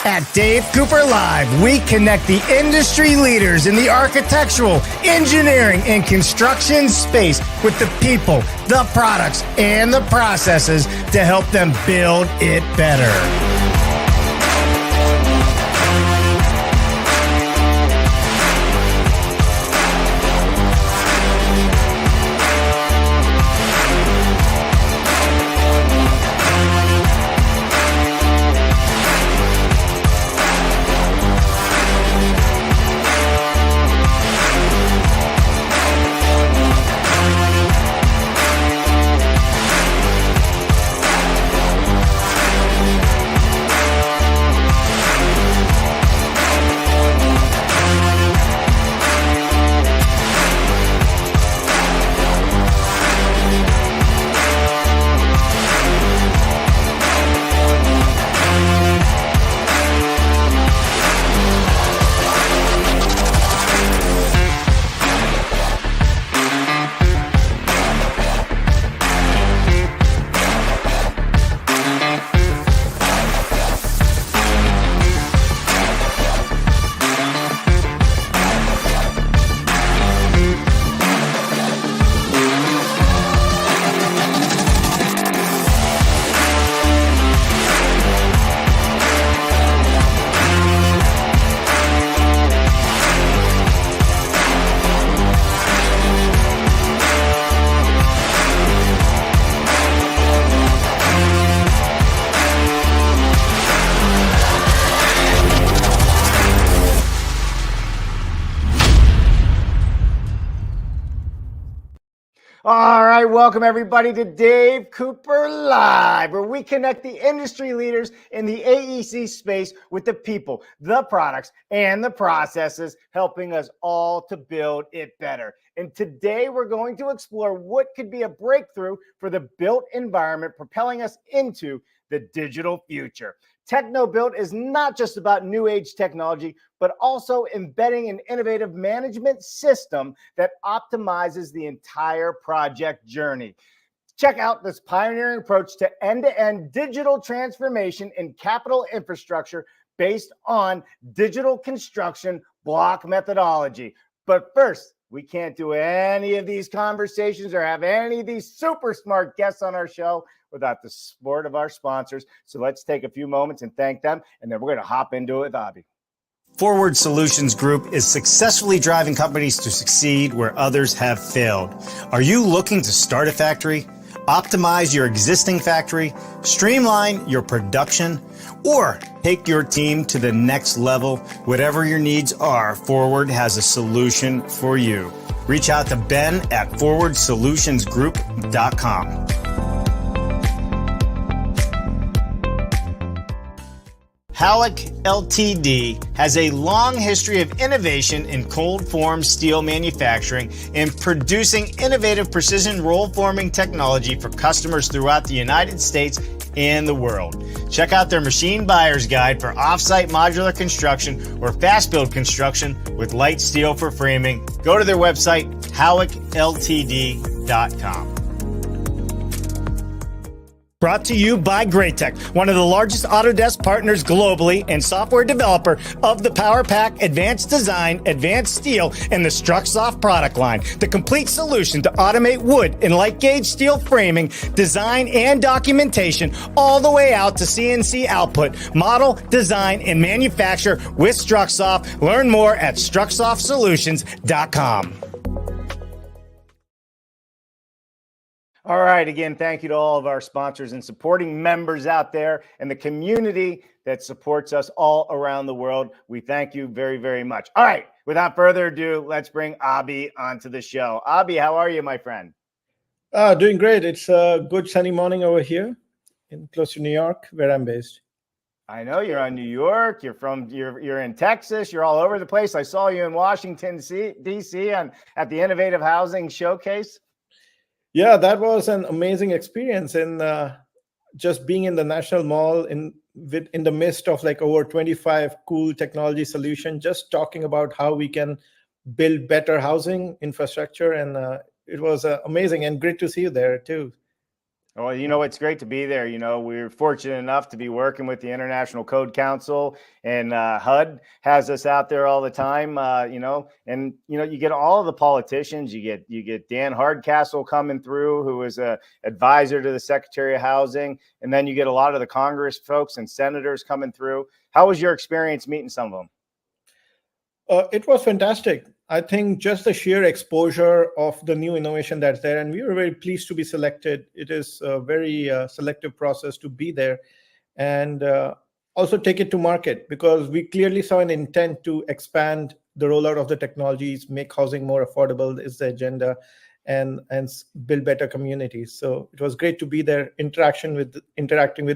At Dave Cooper Live, we connect the industry leaders in the architectural, engineering, and construction space with the people, the products, and the processes to help them build it better. All right, welcome everybody to Dave Cooper Live, where we connect the industry leaders in the AEC space with the people, the products, and the processes, helping us all to build it better. And today we're going to explore what could be a breakthrough for the built environment, propelling us into the digital future. TEKNOBUILT is not just about new age technology, but also embedding an innovative management system that optimizes the entire project journey. Check out this pioneering approach to end-to-end digital transformation in capital infrastructure based on digital construction block methodology. But first, we can't do any of these conversations or have any of these super smart guests on our show without the support of our sponsors. So let's take a few moments and thank them, and then we're going to hop into it with Abhi. Forward Solutions Group is successfully driving companies to succeed where others have failed. Are you looking to start a factory, optimize your existing factory, streamline your production, or take your team to the next level? Whatever your needs are, Forward has a solution for you. Reach out to Ben at forwardsolutionsgroup.com. Halleck Ltd. has a long history of innovation in cold form steel manufacturing and producing innovative precision roll forming technology for customers throughout the United States and the world. Check out their machine buyer's guide for off-site modular construction or fast build construction with light steel for framing. Go to their website, halleckltd.com. Brought to you by Greatech, one of the largest Autodesk partners globally and software developer of the PowerPack Advanced Design, Advanced Steel, and the StruxSoft product line. The complete solution to automate wood and light gauge steel framing, design, and documentation all the way out to CNC output, model, design, and manufacture with StruxSoft. Learn more at StruxSoftSolutions.com. All right. Again, thank you to all of our sponsors and supporting members out there and the community that supports us all around the world. We thank you very, very much. All right. Without further ado, let's bring Abhi onto the show. Abhi, how are you, my friend? Doing great. It's a good sunny morning over here close to New York, where I'm based. I know you're on New York. You're in Texas. You're all over the place. I saw you in Washington, D.C. at the Innovative Housing Showcase. Yeah, that was an amazing experience, and just being in the National Mall in the midst of like over 25 cool technology solutions, just talking about how we can build better housing infrastructure, and it was amazing and great to see you there too. Well, it's great to be there. We're fortunate enough to be working with the International Code Council, and HUD has us out there all the time. And you get all of the politicians. You get Dan Hardcastle coming through, who is a advisor to the Secretary of Housing, and then you get a lot of the Congress folks and senators coming through. How was your experience meeting some of them? It was fantastic. I think just the sheer exposure of the new innovation that's there, and we were very pleased to be selected. It is a very selective process to be there, and also take it to market, because we clearly saw an intent to expand the rollout of the technologies, make housing more affordable is the agenda, and build better communities. So it was great to be there, interacting with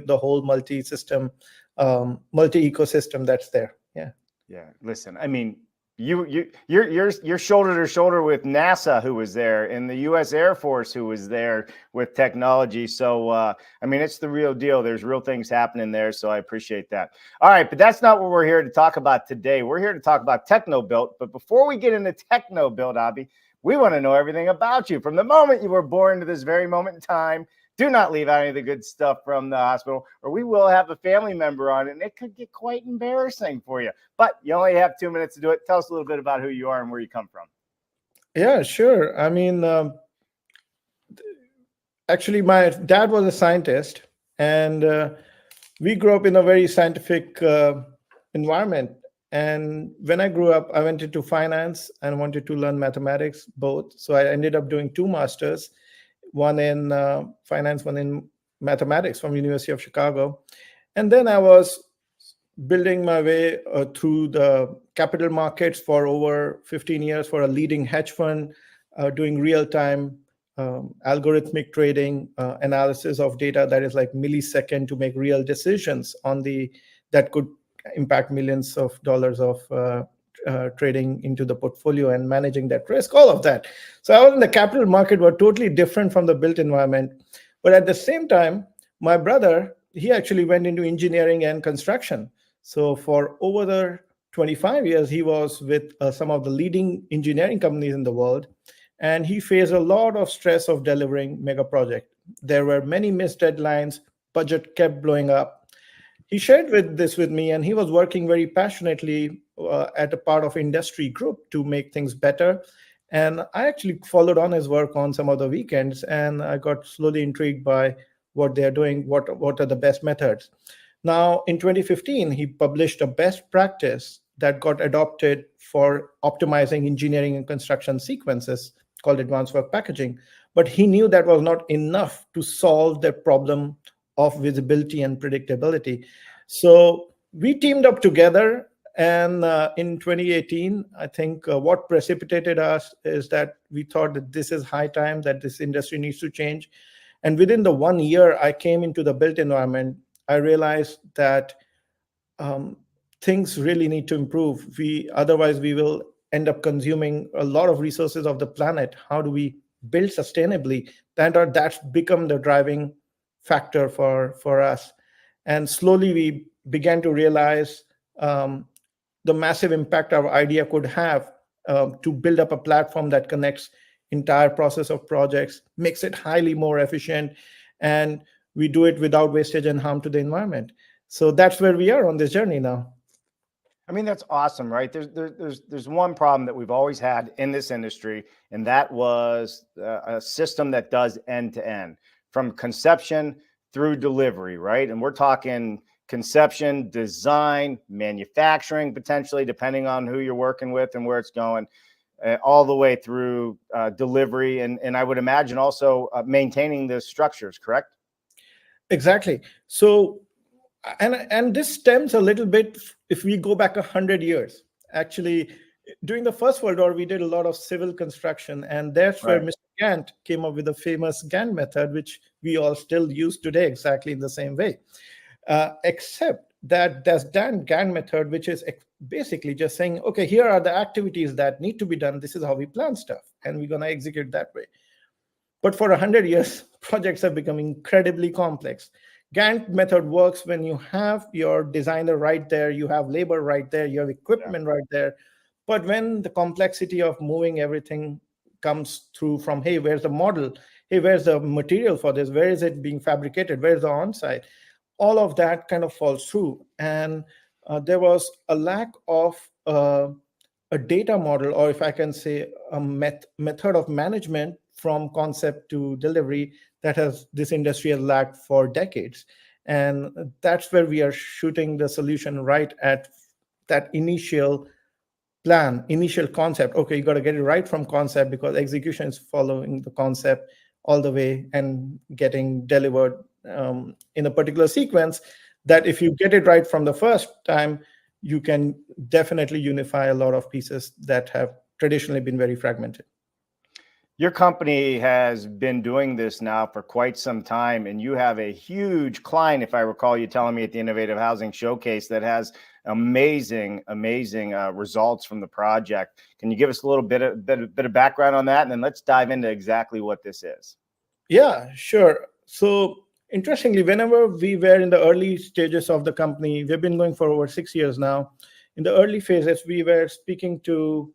the whole multi-system, multi-ecosystem that's there. Yeah. Yeah, listen, I mean, you're shoulder to shoulder with NASA, who was there, and the U.S. Air Force, who was there with technology. So, I mean, it's the real deal. There's real things happening there. So I appreciate that. All right, but that's not what we're here to talk about today. We're here to talk about TEKNOBUILT. But before we get into TEKNOBUILT, Abhi, we want to know everything about you from the moment you were born to this very moment in time. Do not leave out any of the good stuff from the hospital, or we will have a family member on, and it could get quite embarrassing for you. But you only have 2 minutes to do it. Tell us a little bit about who you are and where you come from. Yeah, sure. I mean, actually, my dad was a scientist, and we grew up in a very scientific environment. And when I grew up, I went into finance and wanted to learn mathematics, both. So I ended up doing 2 masters, one in finance, one in mathematics from University of Chicago. And then I was building my way through the capital markets for over 15 years for a leading hedge fund, doing real-time algorithmic trading, analysis of data that is like millisecond to make real decisions that could impact millions of dollars of trading into the portfolio and managing that risk, all of that. So I was in the capital market, were totally different from the built environment. But at the same time, my brother, he actually went into engineering and construction. So for over the 25 years, he was with some of the leading engineering companies in the world. And he faced a lot of stress of delivering mega project. There were many missed deadlines, budget kept blowing up. He shared this with me, and he was working very passionately at a part of industry group to make things better. And I actually followed on his work on some of the weekends, and I got slowly intrigued by what they're doing, what are the best methods. Now, in 2015, he published a best practice that got adopted for optimizing engineering and construction sequences called advanced work packaging. But he knew that was not enough to solve the problem of visibility and predictability. So we teamed up together, and in 2018, I think what precipitated us is that we thought that this is high time that this industry needs to change. And within the 1 year I came into the built environment, I realized that things really need to improve. Otherwise we will end up consuming a lot of resources of the planet. How do we build sustainably? That's become the driving factor for us. And slowly we began to realize the massive impact our idea could have to build up a platform that connects entire process of projects, makes it highly more efficient, and we do it without wastage and harm to the environment. So that's where we are on this journey now. I mean, that's awesome, right? There's one problem that we've always had in this industry, and that was a system that does end to end, from conception through delivery, right? And we're talking conception, design, manufacturing, potentially, depending on who you're working with and where it's going, all the way through delivery. And I would imagine also maintaining the structures, correct? Exactly. So, and this stems a little bit if we go back 100 years. Actually, during the First World War, we did a lot of civil construction, and that's where Mr. Gantt came up with the famous Gantt method, which we all still use today exactly in the same way. Except that there's Gantt method, which is basically just saying, okay, here are the activities that need to be done. This is how we plan stuff, and we're going to execute that way. But for 100 years, projects have become incredibly complex. Gantt method works when you have your designer right there, you have labor right there, you have equipment right there. But when the complexity of moving everything comes through from, hey, where's the model? Hey, where's the material for this? Where is it being fabricated? Where's the on-site? All of that kind of falls through. And there was a lack of a data model, or if I can say a method of management from concept to delivery that has this industry has lacked for decades. And that's where we are shooting the solution right at that initial plan, initial concept. Okay, you got to get it right from concept, because execution is following the concept all the way and getting delivered in a particular sequence, that if you get it right from the first time, you can definitely unify a lot of pieces that have traditionally been very fragmented. Your company has been doing this now for quite some time, and you have a huge client, if I recall you telling me at the Innovative Housing Showcase, that has amazing results from the project. Can you give us a little bit of background on that, and then let's dive into exactly what this is? Yeah, sure. So interestingly, whenever we were in the early stages of the company, we've been going for over 6 years now. In the early phases, we were speaking to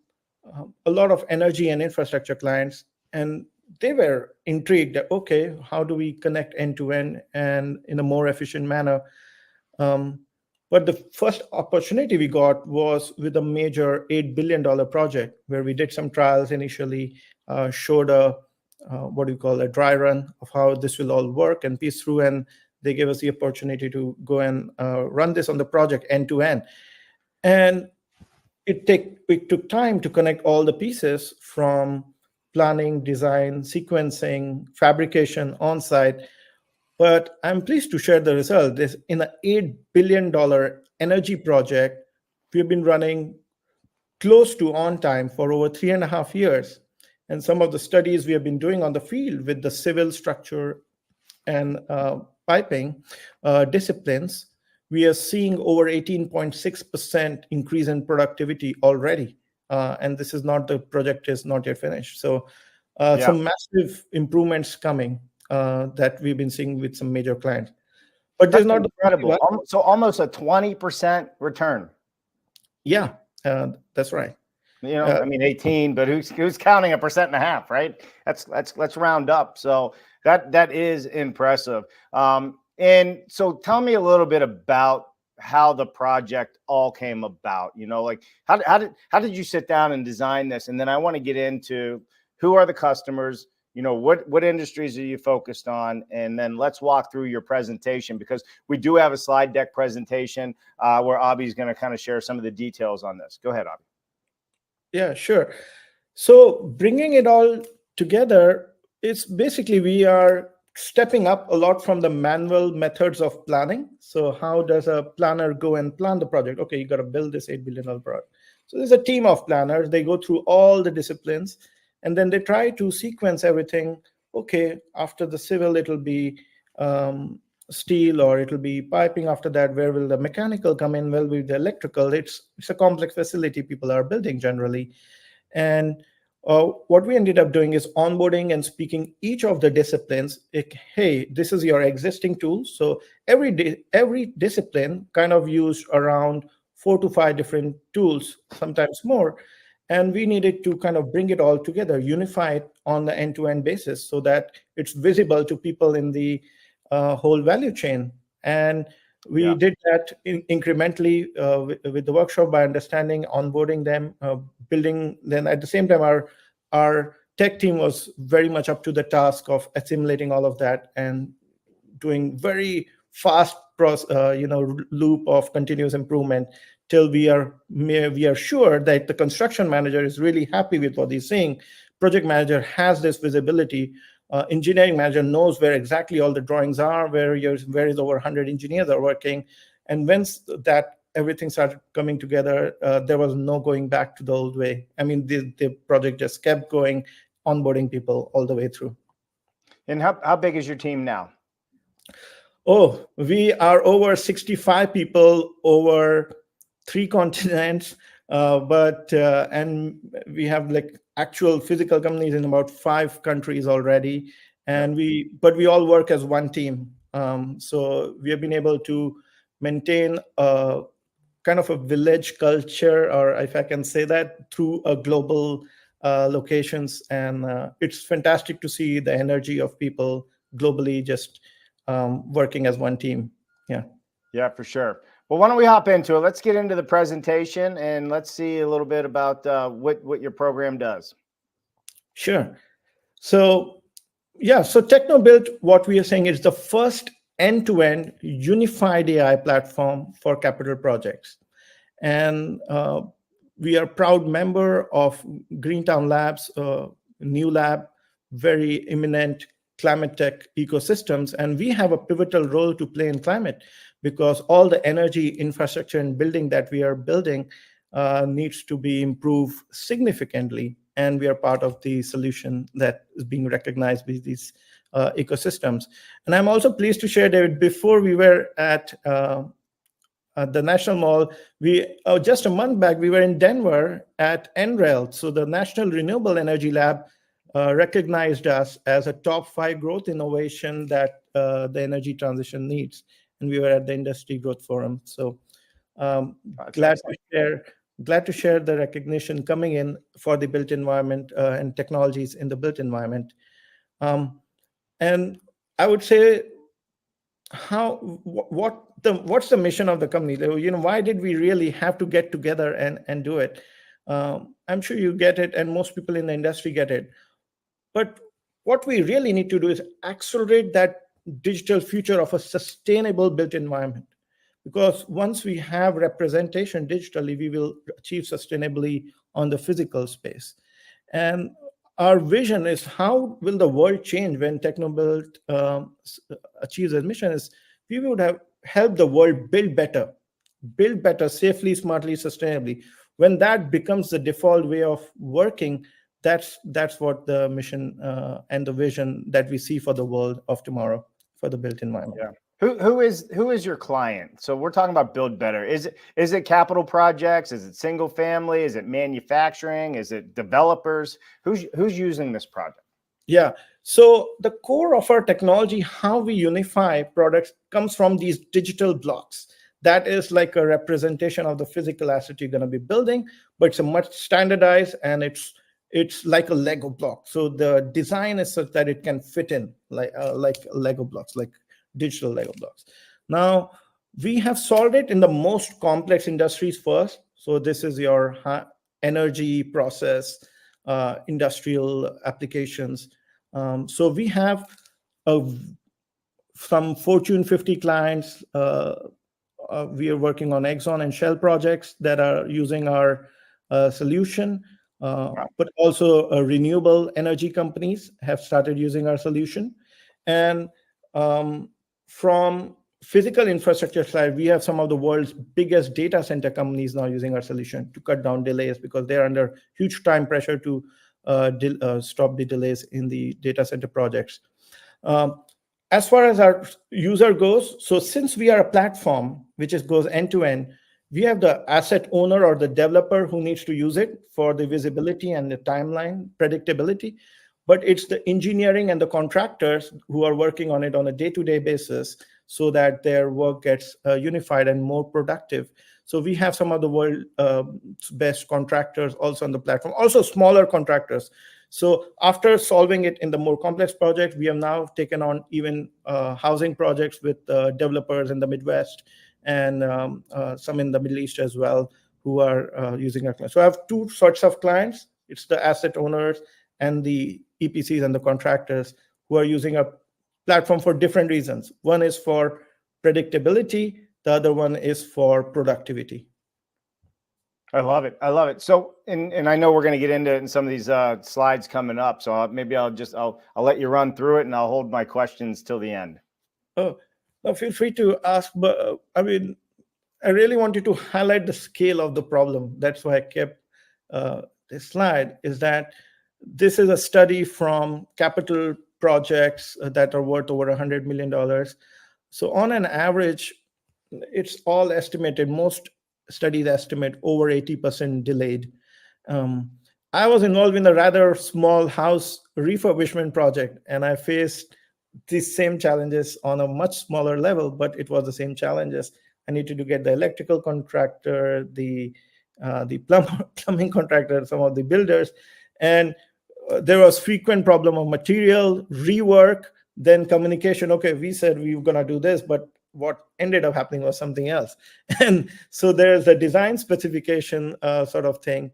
a lot of energy and infrastructure clients, and they were intrigued that, okay, how do we connect end to end and in a more efficient manner? But the first opportunity we got was with a major $8 billion project where we did some trials initially, showed a what do you call a dry run of how this will all work and piece through, and they gave us the opportunity to go and run this on the project end to end. And it took time to connect all the pieces from planning, design, sequencing, fabrication, on-site. But I'm pleased to share the result. This in an $8 billion energy project, we've been running close to on time for over 3.5 years. And some of the studies we have been doing on the field with the civil structure and piping disciplines, we are seeing over 18.6% increase in productivity already. And this is not, the project is not yet finished. So some massive improvements coming that we've been seeing with some major clients. But there's not incredible. So almost a 20% return. Yeah, that's right. You know, I mean 18, but who's counting 1.5%, right? Let's round up. So that is impressive. And so tell me a little bit about how the project all came about. You know, like how did you sit down and design this? And then I want to get into who are the customers, you know, what industries are you focused on? And then let's walk through your presentation, because we do have a slide deck presentation where Abhi's going to kind of share some of the details on this. Go ahead, Abhi. Yeah, sure. So bringing it all together, it's basically we are stepping up a lot from the manual methods of planning. So how does a planner go and plan the project? Okay, you got to build this $8 billion project. So there's a team of planners. They go through all the disciplines, and then they try to sequence everything. Okay, after the civil, it'll be steel, or it'll be piping. After that, where will the mechanical come in? Well, with the electrical, it's a complex facility people are building generally. And what we ended up doing is onboarding and speaking each of the disciplines. Hey, this is your existing tool. So every discipline kind of used around 4 to 5 different tools, sometimes more. And we needed to kind of bring it all together, unify it on the end-to-end basis so that it's visible to people in the whole value chain. And we did that incrementally with the workshop by understanding, onboarding them, building. Then at the same time, our tech team was very much up to the task of assimilating all of that and doing very fast loop of continuous improvement till we are sure that the construction manager is really happy with what he's seeing. Project manager has this visibility. Engineering manager knows where exactly all the drawings are, where is over 100 engineers are working. And once that everything started coming together, there was no going back to the old way. I mean, the project just kept going, onboarding people all the way through. And how big is your team now? Oh, we are over 65 people over 3 continents. And we have like actual physical companies in about 5 countries already, and we all work as one team. So we have been able to maintain a kind of a village culture, or if I can say that, through a global locations, and it's fantastic to see the energy of people globally just working as one team. Yeah, for sure. Well, why don't we hop into it? Let's get into the presentation and let's see a little bit about what your program does. Sure. So so TechnoBuilt, what we are saying, is the first end-to-end unified AI platform for capital projects. And we are a proud member of Greentown Labs, new lab, very imminent climate tech ecosystems. And we have a pivotal role to play in climate, because all the energy infrastructure and building that we are building needs to be improved significantly. And we are part of the solution that is being recognized with these ecosystems. And I'm also pleased to share, David, before we were at the National Mall, we just a month back, we were in Denver at NREL. So the National Renewable Energy Lab recognized us as a top 5 growth innovation that the energy transition needs. And we were at the Industry Growth Forum. So glad to share the recognition coming in for the built environment and technologies in the built environment. And I would say, what's the mission of the company? Why did we really have to get together and do it? I'm sure you get it, and most people in the industry get it. But what we really need to do is accelerate that digital future of a sustainable built environment. Because once we have representation digitally, we will achieve sustainably on the physical space. And our vision is, how will the world change when TechnoBuilt achieves its mission? Is we would have helped the world build better safely, smartly, sustainably. When that becomes the default way of working, that's what the mission and the vision that we see for the world of tomorrow, for the built environment. Yeah. Who is your client? So we're talking about build better. Is it capital projects? Is it single family? Is it manufacturing? Is it developers? Who's using this project? Yeah. So the core of our technology, how we unify products, comes from these digital blocks. That is like a representation of the physical asset you're going to be building, but it's a much standardized, and it's like a Lego block. So the design is such that it can fit in like Lego blocks, like digital Lego blocks. Now, we have solved it in the most complex industries first. So this is your energy process, industrial applications. So we have some Fortune 50 clients. We are working on Exxon and Shell projects that are using our solution. But also renewable energy companies have started using our solution. And from physical infrastructure side, we have some of the world's biggest data center companies now using our solution to cut down delays, because they're under huge time pressure to stop the delays in the data center projects. As far as our user goes, so since we are a platform which goes end to end, we have the asset owner or the developer who needs to use it for the visibility and the timeline predictability. But it's the engineering and the contractors who are working on it on a day-to-day basis, so that their work gets unified and more productive. So we have some of the world's best contractors also on the platform, also smaller contractors. So after solving it in the more complex projects, we have now taken on even housing projects with developers in the Midwest, and some in the Middle East as well, who are using our clients. So I have two sorts of clients. It's the asset owners and the EPCs and the contractors who are using our platform for different reasons. One is for predictability. The other one is for productivity. I love it. I love it. So, and I know we're going to get into it in some of these slides coming up. So maybe I'll let you run through it, and I'll hold my questions till the end. Oh, no, feel free to ask. But I mean, I really wanted to highlight the scale of the problem. That's why I kept this slide, is that this is a study from capital projects that are worth over $100 million. So on an average, it's all estimated. Most studies estimate over 80% delayed. I was involved in a rather small house refurbishment project, and I faced these same challenges on a much smaller level, but it was the same challenges. I needed to get the electrical contractor, the plumbing contractor, some of the builders, And there was frequent problem of material, rework, then communication. Okay, we said we were going to do this, but what ended up happening was something else. And so there's a design specification sort of thing.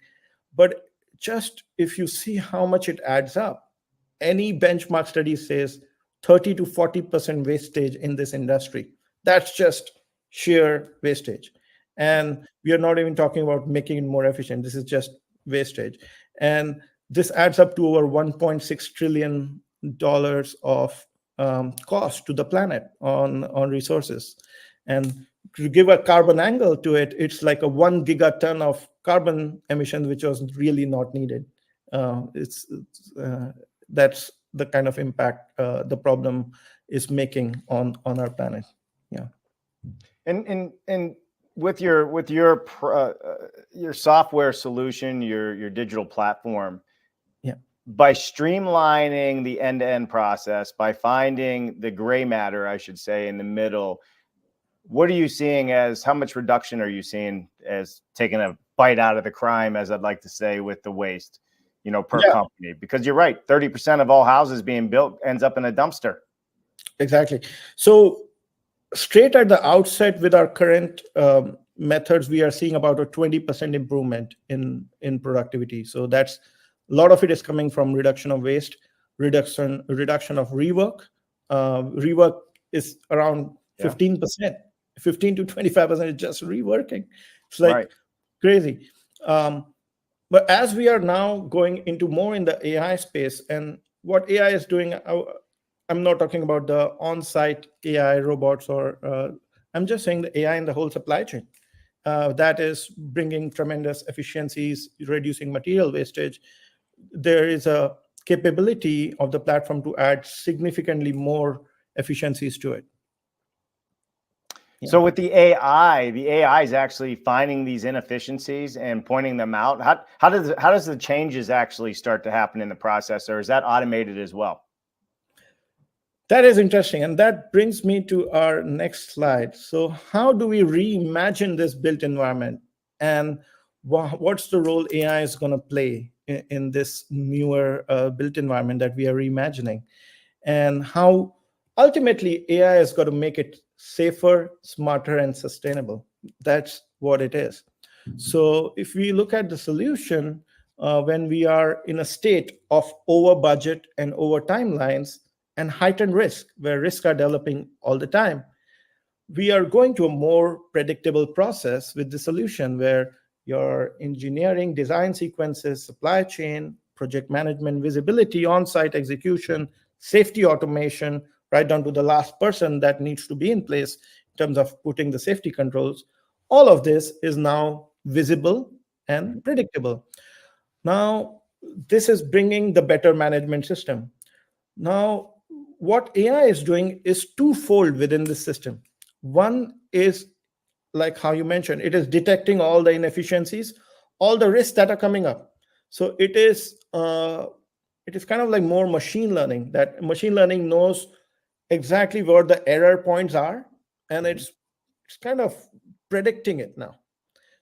But just if you see how much it adds up, any benchmark study says 30 to 40% wastage in this industry. That's just sheer wastage. And we are not even talking about making it more efficient. This is just wastage. And this adds up to over $1.6 trillion of cost to the planet on resources. And to give a carbon angle to it, it's like a 1 gigaton of carbon emissions, which was really not needed. That's the kind of impact the problem is making on our planet. Yeah. And with your software solution, your digital platform, Yeah. by streamlining the end-to-end process, by finding the gray matter, I should say, in the middle, what are you seeing as, how much reduction are you seeing as taking a bite out of the crime, as I'd like to say, with the waste, per company? Because you're right, 30% of all houses being built ends up in a dumpster. Exactly. So straight at the outset with our current methods, we are seeing about a 20% improvement in productivity. So that's a lot of it is coming from reduction of waste, reduction of rework. Rework is around 15%, 15 to 25% is just reworking. It's like crazy. But as we are now going into more in the AI space, and what AI is doing, I'm not talking about the on-site AI robots, or I'm just saying the AI in the whole supply chain. That is bringing tremendous efficiencies, reducing material wastage. There is a capability of the platform to add significantly more efficiencies to it. Yeah. So with the AI is actually finding these inefficiencies and pointing them out. How does the changes actually start to happen in the process, or is that automated as well? That is interesting. And that brings me to our next slide. So how do we reimagine this built environment? And what's the role AI is going to play in this newer built environment that we are reimagining? And how ultimately AI has got to make it safer, smarter, and sustainable. That's what it is. So if we look at the solution, when we are in a state of over budget and over timelines, and heightened risk, where risks are developing all the time, we are going to a more predictable process with the solution where your engineering, design sequences, supply chain, project management, visibility, on-site execution, safety automation, right down to the last person that needs to be in place in terms of putting the safety controls. All of this is now visible and predictable. Now, this is bringing the better management system. Now, what AI is doing is twofold within the system. One is, like how you mentioned, it is detecting all the inefficiencies, all the risks that are coming up. So it is kind of like more machine learning, that machine learning knows exactly where the error points are, and it's kind of predicting it now.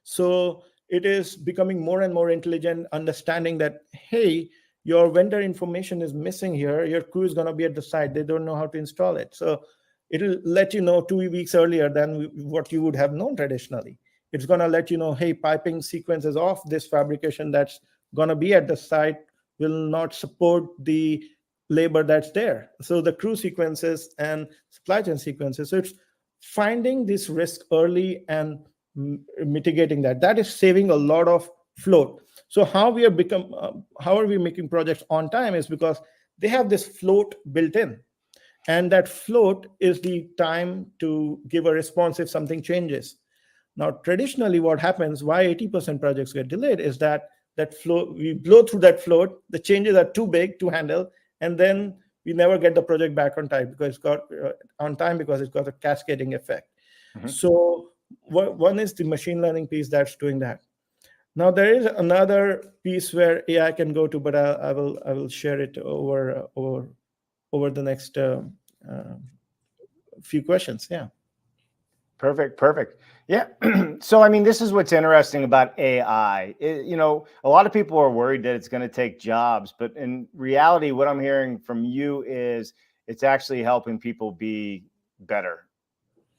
So it is becoming more and more intelligent, understanding that, hey, your vendor information is missing here. Your crew is going to be at the site. They don't know how to install it. So it'll let you know 2 weeks earlier than what you would have known traditionally. It's going to let you know, hey, piping sequences of this fabrication that's going to be at the site will not support the labor that's there. So the crew sequences and supply chain sequences. So it's finding this risk early and mitigating that. That is saving a lot of float. So how are we making projects on time is because they have this float built in, and that float is the time to give a response if something changes. Now, traditionally, what happens, why 80% projects get delayed, is that float, we blow through that float, the changes are too big to handle, and then we never get the project back on time because it's got a cascading effect. So one is the machine learning piece that's doing that. Now there is another piece where AI can go to, but I will share it over the next few questions. Yeah. Perfect. Yeah. So, I mean, this is what's interesting about AI. A lot of people are worried that it's going to take jobs, but in reality, what I'm hearing from you is it's actually helping people be better.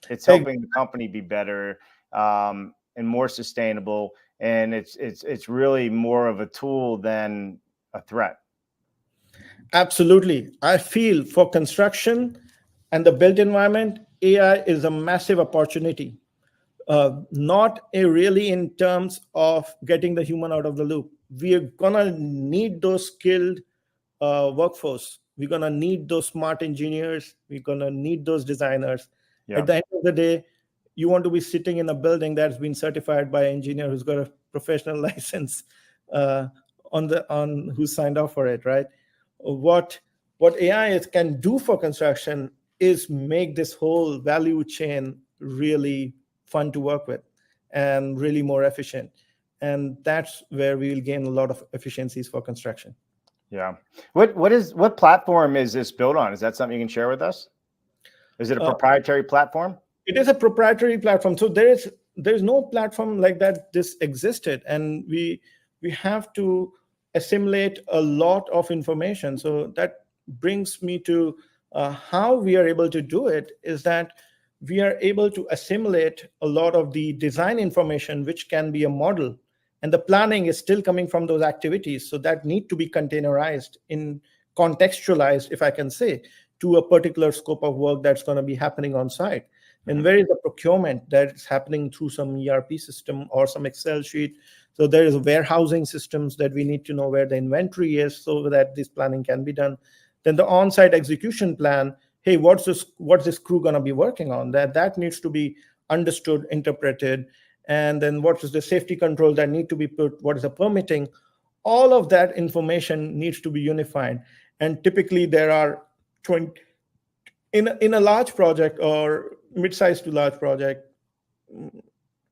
It's Ex- helping the company be better, and more sustainable, and it's really more of a tool than a threat. Absolutely. I feel for construction and the built environment, AI is a massive opportunity. Not really in terms of getting the human out of the loop. We are gonna need those skilled workforce. We're gonna need those smart engineers. We're gonna need those designers. At Yeah. the end of the day, you want to be sitting in a building that's been certified by an engineer who's got a professional license uh, on who signed off for it, right? What AI can do for construction is make this whole value chain really fun to work with and really more efficient. And that's where we will gain a lot of efficiencies for construction. Yeah. What platform is this built on? Is that something you can share with us? Is it a Uh, proprietary platform? it is a proprietary platform, so there is no platform like that this existed, and we have to assimilate a lot of information. So that brings me to how we are able to do it is that we are able to assimilate a lot of the design information which can be a model, and the planning is still coming from those activities, so that need to be containerized in contextualized, if I can say, to a particular scope of work that's going to be happening on site. And Mhm. where is the procurement that's happening through some ERP system or some Excel sheet? So there is warehousing systems that we need to know where the inventory is so that this planning can be done. Then the on-site execution plan. Hey, what's this crew going to be working on? That needs to be understood, interpreted. And then what is the safety control that need to be put? What is the permitting? All of that information needs to be unified. And typically there are 20, in a large project or mid-sized to large project,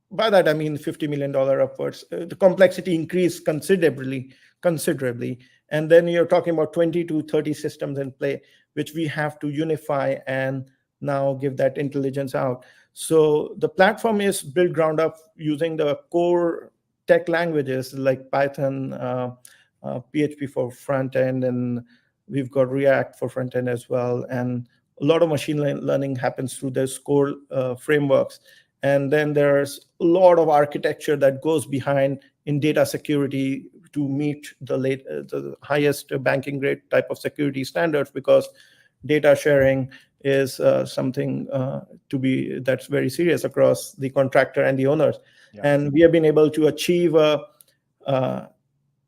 by that I mean $50 million upwards, the complexity increased considerably. And then you're talking about 20 to 30 systems in play, which we have to unify and now give that intelligence out. So the platform is built ground up using the core tech languages like Python, PHP for front end, and we've got React for front end as well. And a lot of machine learning happens through those core frameworks. And then there's a lot of architecture that goes behind in data security to meet the highest banking grade type of security standards, because data sharing is something that's very serious across the contractor and the owners. Yeah. And we have been able to achieve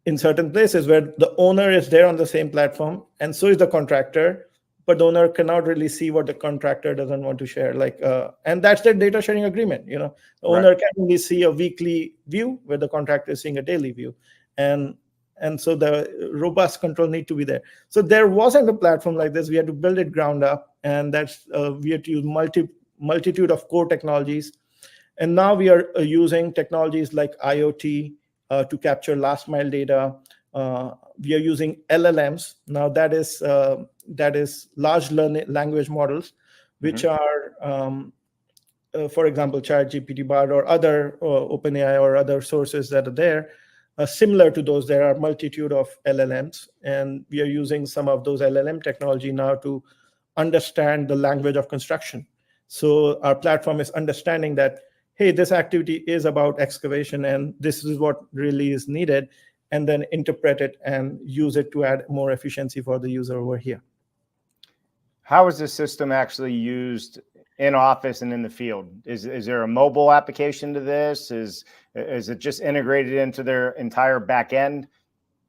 in certain places where the owner is there on the same platform and so is the contractor, but the owner cannot really see what the contractor doesn't want to share, and that's the data sharing agreement. The Right. owner can only see a weekly view where the contractor is seeing a daily view, and so the robust control need to be there. So there wasn't a platform like this. We had to build it ground up, and that's we had to use multitude of core technologies. And now we are using technologies like IoT to capture last mile data. We are using LLMs. Now that is large language models, which Mhm. are, for example, ChatGPT, Bard, or other OpenAI or other sources that are there. Similar to those, there are multitude of LLMs, and we are using some of those LLM technology now to understand the language of construction. So our platform is understanding that, hey, this activity is about excavation, and this is what really is needed, and then interpret it and use it to add more efficiency for the user over here. How is this system actually used in office and in the field? Is there a mobile application to this? Is it just integrated into their entire back end?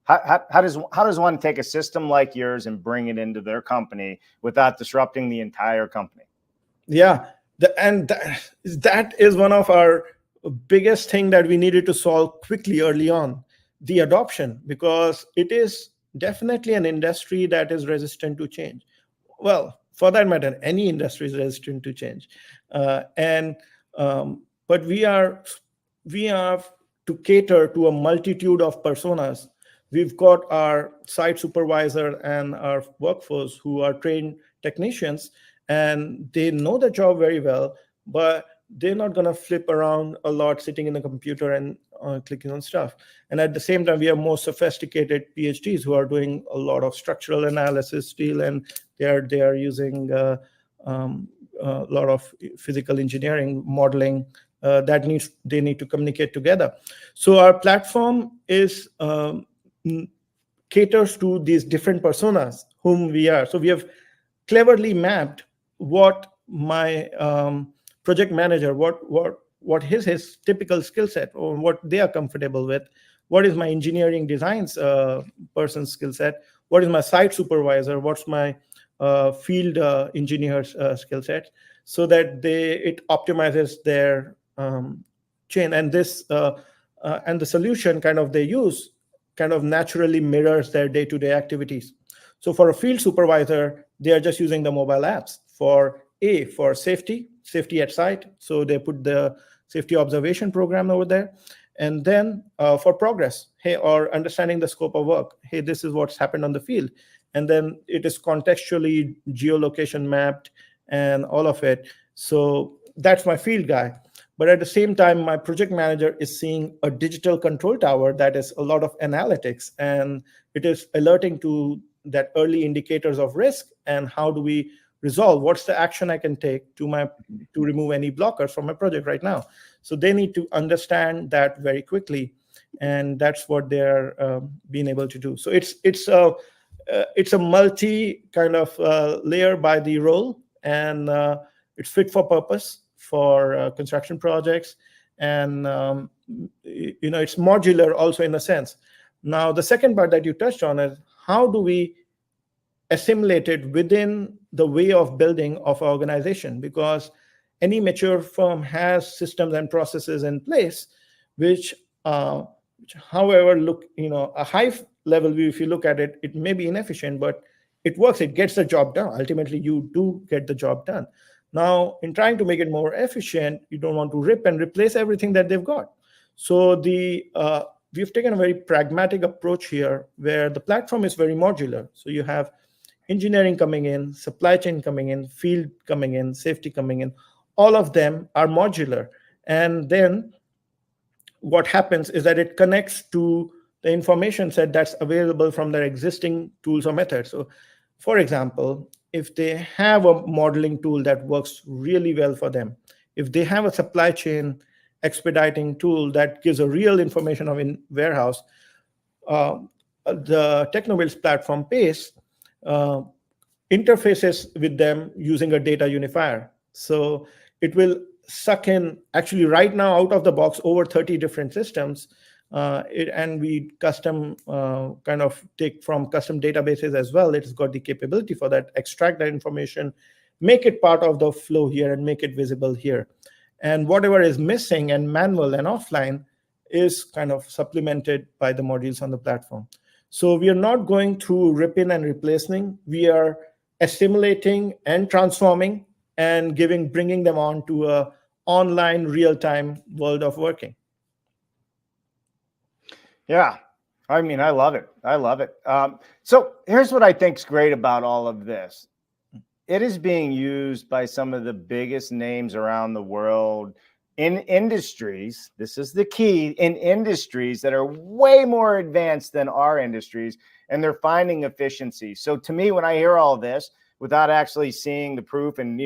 How does one take a system like yours and bring it into their company without disrupting the entire company? Yeah, that is one of our biggest thing that we needed to solve quickly early on, the adoption, because it is definitely an industry that is resistant to change. Well, for that matter, any industry is resistant to change, and but we have to cater to a multitude of personas. We've got our site supervisor and our workforce who are trained technicians, and they know the job very well, but they're not going to flip around a lot sitting in a computer and clicking on stuff. And at the same time, we have more sophisticated PhDs who are doing a lot of structural analysis still, and they are using a lot of physical engineering modeling they need to communicate together. So our platform is caters to these different personas whom we are. So we have cleverly mapped what my project manager, what his typical skill set, or what they are comfortable with, what is my engineering designs person's skill set, what is my site supervisor, what's my field engineer's skill set, so that it optimizes their chain. And this and the solution kind of they use kind of naturally mirrors their day-to-day activities. So for a field supervisor, they are just using the mobile apps for safety at site. So they put the safety observation program over there. And then for progress, hey, or understanding the scope of work, hey, this is what's happened on the field. And then it is contextually geolocation mapped and all of it. So that's my field guy. But at the same time, my project manager is seeing a digital control tower that is a lot of analytics, and it is alerting to that early indicators of risk and how do we resolve, what's the action I can take to remove any blockers from my project right now. So they need to understand that very quickly, and that's what they're being able to do. So it's a multi kind of layer by the role, and it's fit for purpose for construction projects, and it's modular also in a sense. Now, the second part that you touched on is how do we assimilate it within the way of building of our organization, because any mature firm has systems and processes in place, which however look, a high level view, if you look at it, it may be inefficient, but it works, it gets the job done. Ultimately, you do get the job done. Now, in trying to make it more efficient, you don't want to rip and replace everything that they've got. So we've taken a very pragmatic approach here, where the platform is very modular. So you have engineering coming in, supply chain coming in, field coming in, safety coming in. All of them are modular. And then what happens is that it connects to the information set that's available from their existing tools or methods. So, for example, if they have a modeling tool that works really well for them, if they have a supply chain expediting tool that gives a real information of in warehouse, the TEKNOBUILT platform PACE interfaces with them using a data unifier. So it will suck in, actually right now out of the box, over 30 different systems. And we custom kind of take from custom databases as well. It's got the capability for that, extract that information, make it part of the flow here, and make it visible here. And whatever is missing and manual and offline is kind of supplemented by the modules on the platform. So we are not going through ripping and replacing. We are assimilating and transforming and bringing them on to a online real-time world of working. Yeah, I mean, I love it. I love it. So here's what I think is great about all of this. It is being used by some of the biggest names around the world in industries. This is the key, in industries that are way more advanced than our industries, and they're finding efficiency. So to me, when I hear all this, without actually seeing the proof and,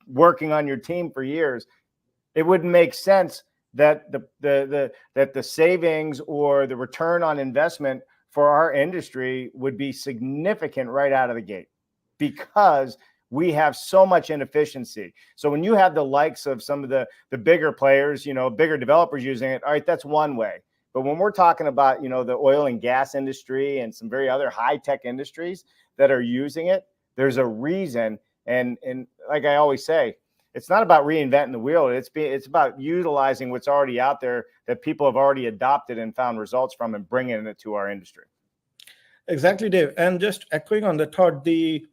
working on your team for years, it wouldn't make sense that the savings or the return on investment for our industry would be significant right out of the gate, because we have so much inefficiency. So when you have the likes of some of the bigger players, bigger developers using it, all right, that's one way. But when we're talking about, the oil and gas industry and some very other high-tech industries that are using it, there's a reason. And like I always say, it's not about reinventing the wheel. It's about utilizing what's already out there that people have already adopted and found results from, and bringing it to our industry. Exactly, Dave. And just echoing on the thought, the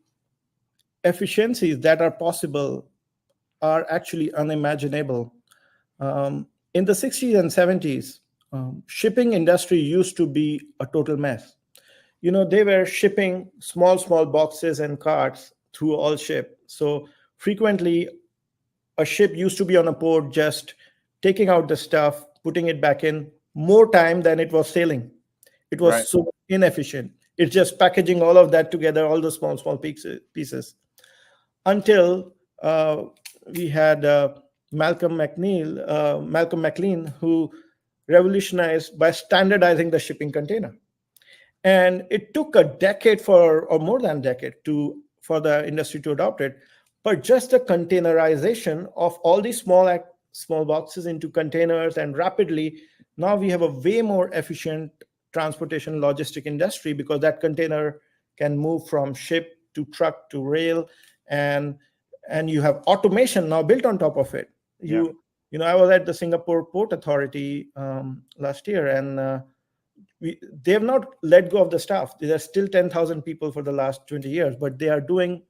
efficiencies that are possible are actually unimaginable. In the 60s and 70s, shipping industry used to be a total mess. They were shipping small boxes and carts through all ship. So frequently, a ship used to be on a port, just taking out the stuff, putting it back in, more time than it was sailing. It Right. was so inefficient. It's just packaging all of that together, all the small pieces, until we had Malcolm McLean, who revolutionized by standardizing the shipping container. And it took a decade or more than a decade for the industry to adopt it. But just the containerization of all these small boxes into containers, and rapidly, now we have a way more efficient transportation logistic industry, because that container can move from ship to truck to rail, and you have automation now built on top of it. Yeah. I was at the Singapore Port Authority last year, and they have not let go of the staff. There are still 10,000 people for the last 20 years, but they are doing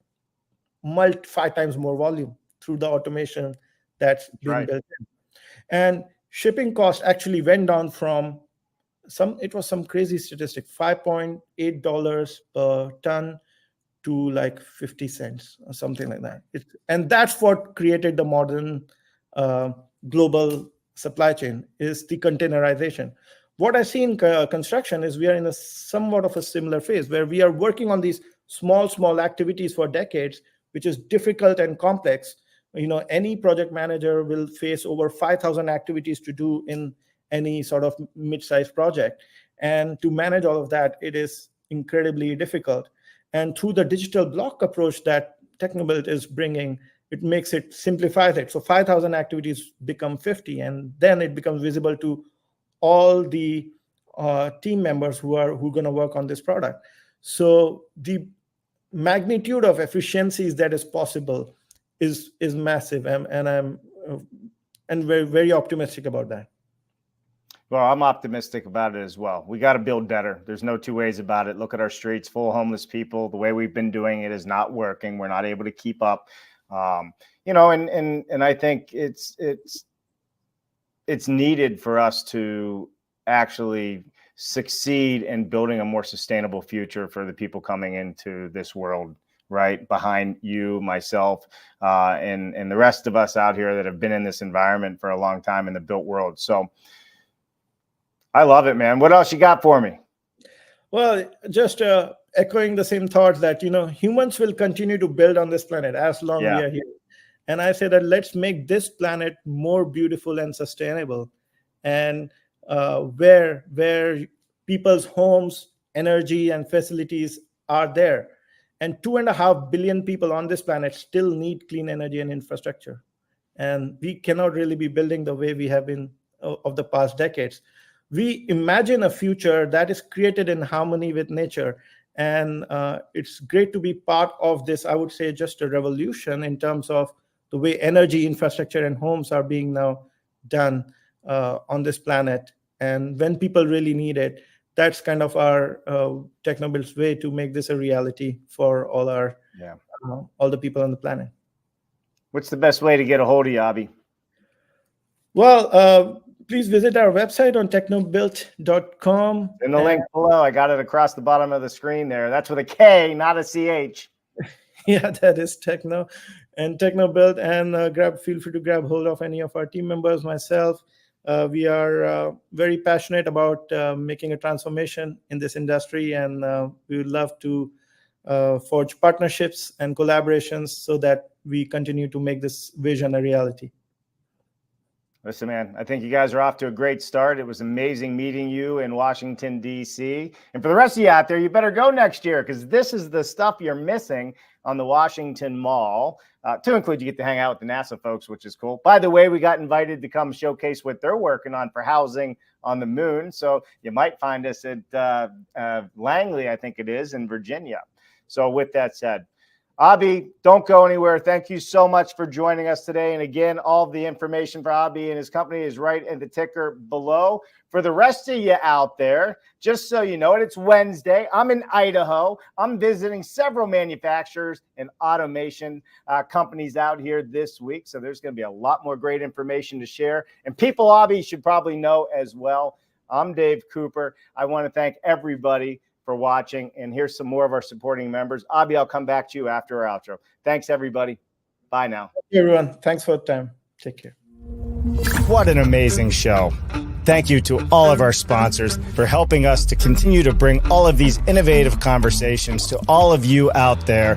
5 times more volume through the automation that's being Right. built in. And shipping cost actually went down from it was some crazy statistic, $5.8 per ton to like 50 cents or something like that. And that's what created the modern uh, global supply chain, is the containerization. What I see in construction is we are in a somewhat of a similar phase, where we are working on these small activities for decades, which is difficult and complex. Any project manager will face over 5,000 activities to do in any sort of mid-sized project. And to manage all of that, it is incredibly difficult. And through the digital block approach that TEKNOBUILT is bringing, it simplifies it. So 5,000 activities become 50, and then it becomes visible to all the team members who are going to work on this product. So the magnitude of efficiencies that is possible is massive, and I'm very, very optimistic about that. Well, I'm optimistic about it as well. We got to build better. There's no two ways about it. Look at our streets full of homeless people. The way we've been doing it is not working. We're not able to keep up. And I think it's needed for us to actually succeed in building a more sustainable future for the people coming into this world, right behind you, myself, and the rest of us out here that have been in this environment for a long time in the built world. So I love it, man. What else you got for me? Well, just echoing the same thoughts that, humans will continue to build on this planet as long as we are here. And I say that let's make this planet more beautiful and sustainable, and where people's homes, energy, and facilities are there. And 2.5 billion people on this planet still need clean energy and infrastructure. And we cannot really be building the way we have been of the past decades. We imagine a future that is created in harmony with nature. And it's great to be part of this, I would say, just a revolution in terms of the way energy, infrastructure, and homes are being now done on this planet. And when people really need it, that's kind of our TEKNOBUILT's way to make this a reality for all the people on the planet. What's the best way to get a hold of you, Abhi? Well, please visit our website on teknobuilt.com. In the link below, I got it across the bottom of the screen there. That's with a K, not a CH. Yeah, that is Tekno and TEKNOBUILT. And feel free to grab hold of any of our team members, myself. We are very passionate about making a transformation in this industry, and we would love to forge partnerships and collaborations so that we continue to make this vision a reality. Listen, man, I think you guys are off to a great start. It was amazing meeting you in Washington, D.C. And for the rest of you out there, you better go next year, because this is the stuff you're missing on the Washington Mall. To include, you get to hang out with the NASA folks, which is cool. By the way, we got invited to come showcase what they're working on for housing on the moon. So you might find us at Langley, I think it is, in Virginia. So with that said, Abhi, don't go anywhere. Thank you so much for joining us today. And again, all the information for Abhi and his company is right in the ticker below. For the rest of you out there, just so you know it, it's Wednesday. I'm in Idaho. I'm visiting several manufacturers and automation companies out here this week. So there's going to be a lot more great information to share. And people Abhi should probably know as well. I'm Dave Cooper. I want to thank everybody for watching, and here's some more of our supporting members. Abhi, I'll come back to you after our outro. Thanks, everybody. Bye now. everyone. Thanks for the time. Take care. What an amazing show. Thank you to all of our sponsors for helping us to continue to bring all of these innovative conversations to all of you out there.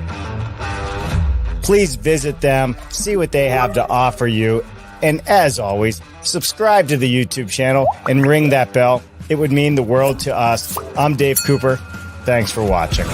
Please visit them, see what they have to offer you. And as always, subscribe to the YouTube channel and ring that bell. It would mean the world to us. I'm Dave Cooper. Thanks for watching.